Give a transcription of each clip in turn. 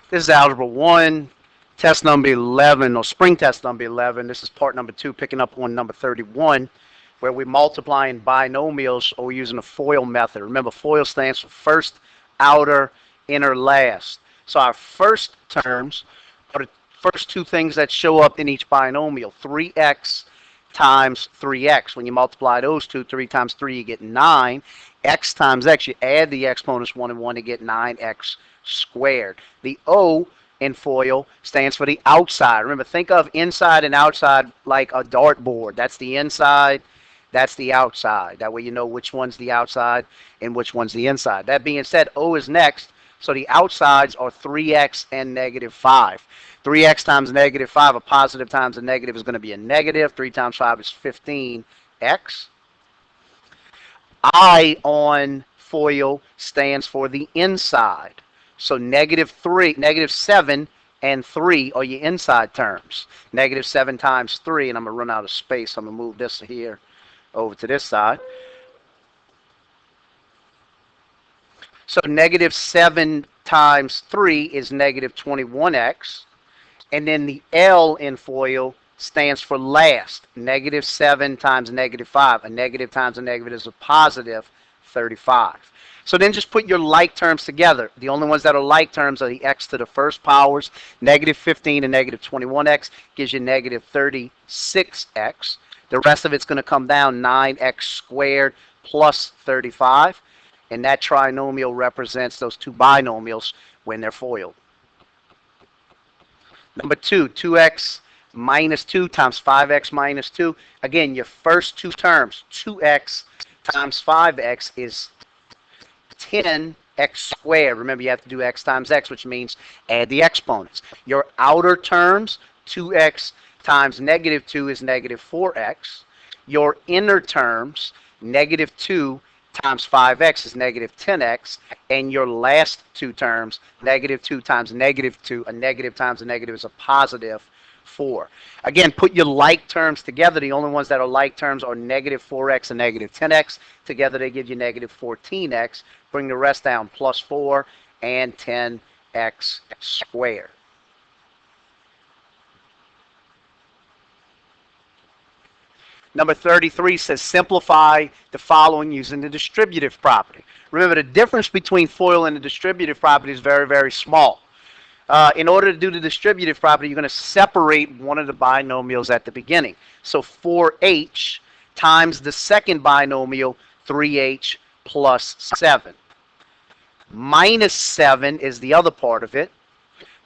This is Algebra 1, test number 11, or spring test number 11. This is part number 2, picking up on number 31, where we're multiplying binomials or we're using the FOIL method. Remember, FOIL stands for first, outer, inner, last. So our first terms are the first two things that show up in each binomial, 3x times 3x. When you multiply those two, 3 times 3, you get 9. X times x, you add the exponents 1 and 1 to get 9x squared. The O in FOIL stands for the outside. Remember, think of inside and outside like a dartboard. That's the inside, that's the outside. That way you know which one's the outside and which one's the inside. That being said, O is next, so the outsides are 3x and negative 5. 3x times negative 5, a positive times a negative is going to be a negative. 3 times 5 is 15x. I on FOIL stands for the inside. So negative 7 and 3 are your inside terms. Negative 7 times 3, and I'm going to run out of space. I'm going to move this here over to this side. So negative 7 times 3 is negative 21x. And then the L in FOIL stands for last. Negative 7 times negative 5. A negative times a negative is a positive 35. So then just put your like terms together. The only ones that are like terms are the x to the first powers. Negative 15 and negative 21x gives you negative 36x. The rest of it's going to come down 9x squared plus 35. And that trinomial represents those two binomials when they're FOILed. Number 2, 2x minus 2 times 5x minus 2. Again, your first two terms, 2x times 5x is 10x squared. Remember, you have to do x times x, which means add the exponents. Your outer terms, 2x times negative 2 is negative 4x. Your inner terms, negative 2 times 5x is negative 10x, and your last two terms, negative 2 times negative 2, a negative times a negative is a positive 4. Again, put your like terms together. The only ones that are like terms are negative 4x and negative 10x. Together they give you negative 14x. Bring the rest down, plus 4 and 10x squared. Number 33 says simplify the following using the distributive property. Remember, the difference between FOIL and the distributive property is very, very small. In order to do the distributive property, you're going to separate one of the binomials at the beginning. So 4h times the second binomial, 3h plus 7. Minus 7 is the other part of it,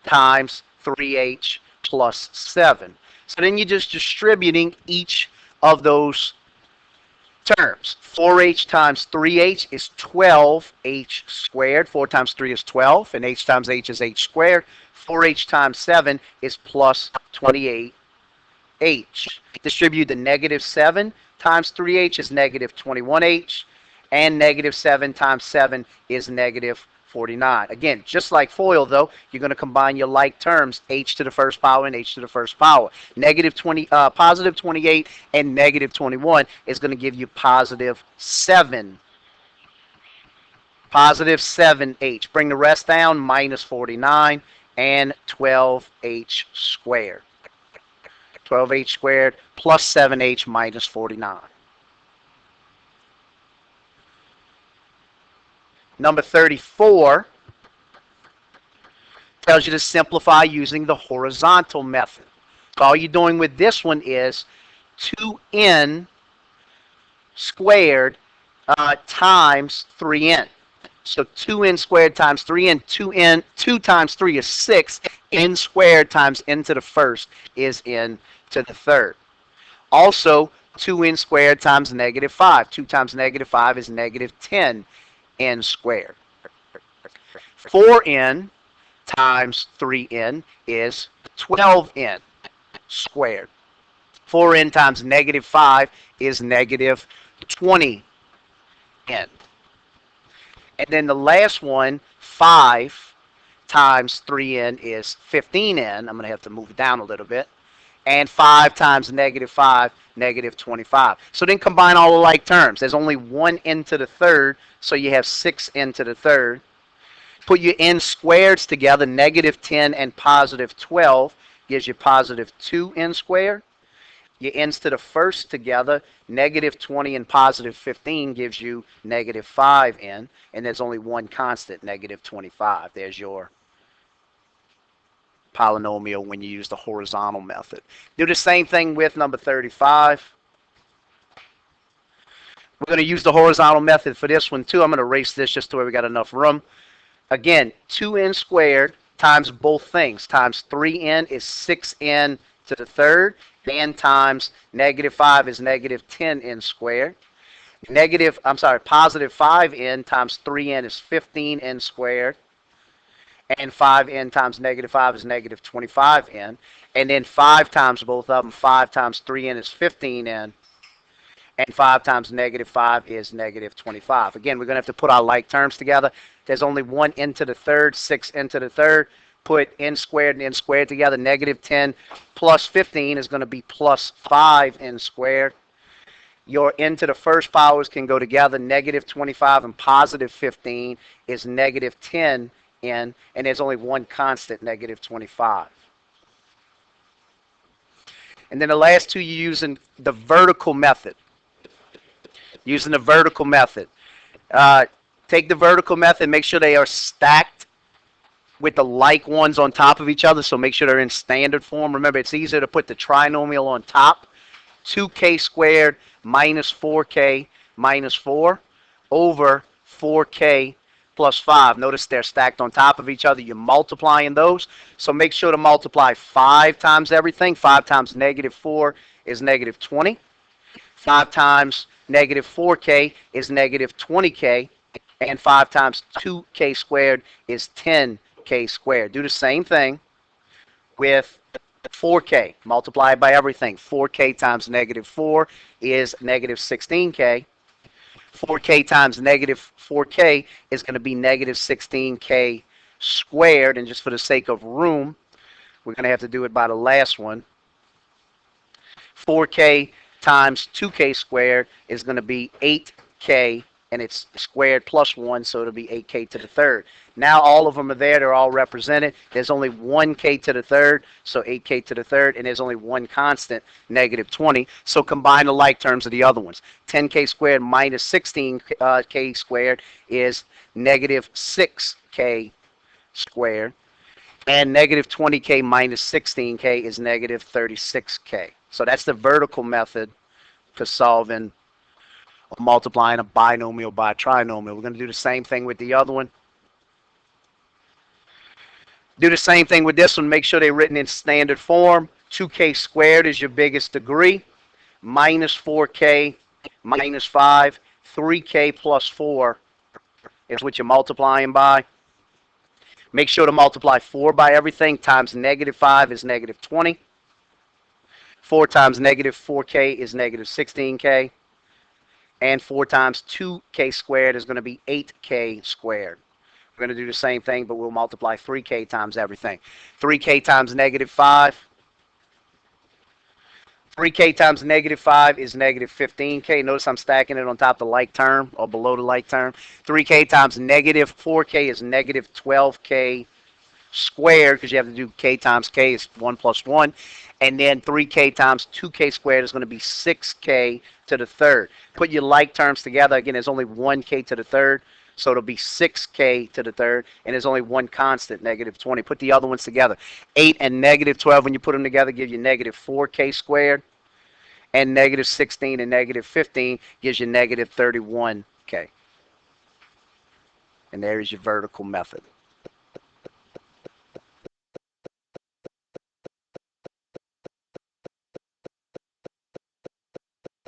times 3h plus 7. So then you're just distributing each of those terms. 4h times 3h is 12h squared. 4 times 3 is 12, and h times h is h squared. 4h times 7 is plus 28h. Distribute the negative 7 times 3h is negative 21h, and negative 7 times 7 is negative 49. Again, just like FOIL, though, you're going to combine your like terms, h to the first power and h to the first power. Positive 28 and negative 21 is going to give you positive 7. Positive 7h. Bring the rest down, minus 49 and 12h squared. 12h squared plus 7h minus 49. Number 34 tells you to simplify using the horizontal method. So all you're doing with this one is 2n squared times 3n. So 2n squared times 3n, 2 times 3 is 6, n squared times n to the first is n to the third. Also, 2n squared times negative 5. 2 times negative 5 is negative 10n squared. 4n times 3n is 12n squared. 4n times negative 5 is negative 20n. And then the last one, 5 times 3n is 15n. I'm going to have to move it down a little bit. And 5 times negative 5, negative 25. So then combine all the like terms. There's only one n to the third, so you have 6n to the third. Put your n squareds together, negative 10 and positive 12 gives you positive 2n squared. Your n's to the first together, negative 20 and positive 15 gives you negative 5n, and there's only one constant, negative 25. There's your polynomial when you use the horizontal method. Do the same thing with number 35. We're going to use the horizontal method for this one too. I'm going to erase this just to where we got enough room. Again, 2n squared times both things, times 3n is 6n to the third, and times negative 5 is negative 10n squared. Positive 5n times 3n is 15n squared. And 5n times negative 5 is negative 25n. And then 5 times both of them, 5 times 3n is 15n. And 5 times negative 5 is negative 25. Again, we're going to have to put our like terms together. There's only one n to the third, 6n to the third. Put n squared and n squared together. Negative 10 plus 15 is going to be plus 5n squared. Your n to the first powers can go together. Negative 25 and positive 15 is negative 10n, and there's only one constant, negative 25. And then the last two, you're using the vertical method. Using the vertical method. Take the vertical method, make sure they are stacked with the like ones on top of each other, so make sure they're in standard form. Remember, it's easier to put the trinomial on top. 2k squared minus 4k minus 4 over 4k plus 5. Notice they're stacked on top of each other. You're multiplying those, so make sure to multiply 5 times everything. 5 times negative 4 is negative 20. 5 times negative 4k is negative 20k, and 5 times 2k squared is 10k squared. Do the same thing with 4k. Multiply by everything. 4k times negative 4 is negative 16k. 4k times negative 4k is going to be negative 16k squared, and just for the sake of room, we're going to have to do it by the last one. 4k times 2k squared is going to be 8k, and it's squared plus 1, so it'll be 8k to the third. Now all of them are there. They're all represented. There's only 1k to the third, so 8k to the third, and there's only one constant, negative 20. So combine the like terms of the other ones. 10k squared minus 16k squared is negative 6k squared, and negative 20k minus 16k is negative 36k. So that's the vertical method for solving or multiplying a binomial by a trinomial. We're going to do the same thing with the other one. Do the same thing with this one. Make sure they're written in standard form. 2k squared is your biggest degree. Minus 4k minus 5. 3k plus 4 is what you're multiplying by. Make sure to multiply 4 by everything. Times negative 5 is negative 20. 4 times negative 4k is negative 16k. And 4 times 2k squared is going to be 8k squared. We're going to do the same thing, but we'll multiply 3k times everything. 3k times negative 5. 3k times negative 5 is negative 15k. Notice I'm stacking it on top of the like term or below the like term. 3k times negative 4k is negative 12k squared, because you have to do k times k is 1 plus 1. And then 3k times 2k squared is going to be 6k to the third. Put your like terms together. Again, there's only 1k to the third, so it'll be 6k to the third, and there's only one constant, negative 20. Put the other ones together. 8 and negative 12, when you put them together, give you negative 4k squared, and negative 16 and negative 15 gives you negative 31k. And there is your vertical method.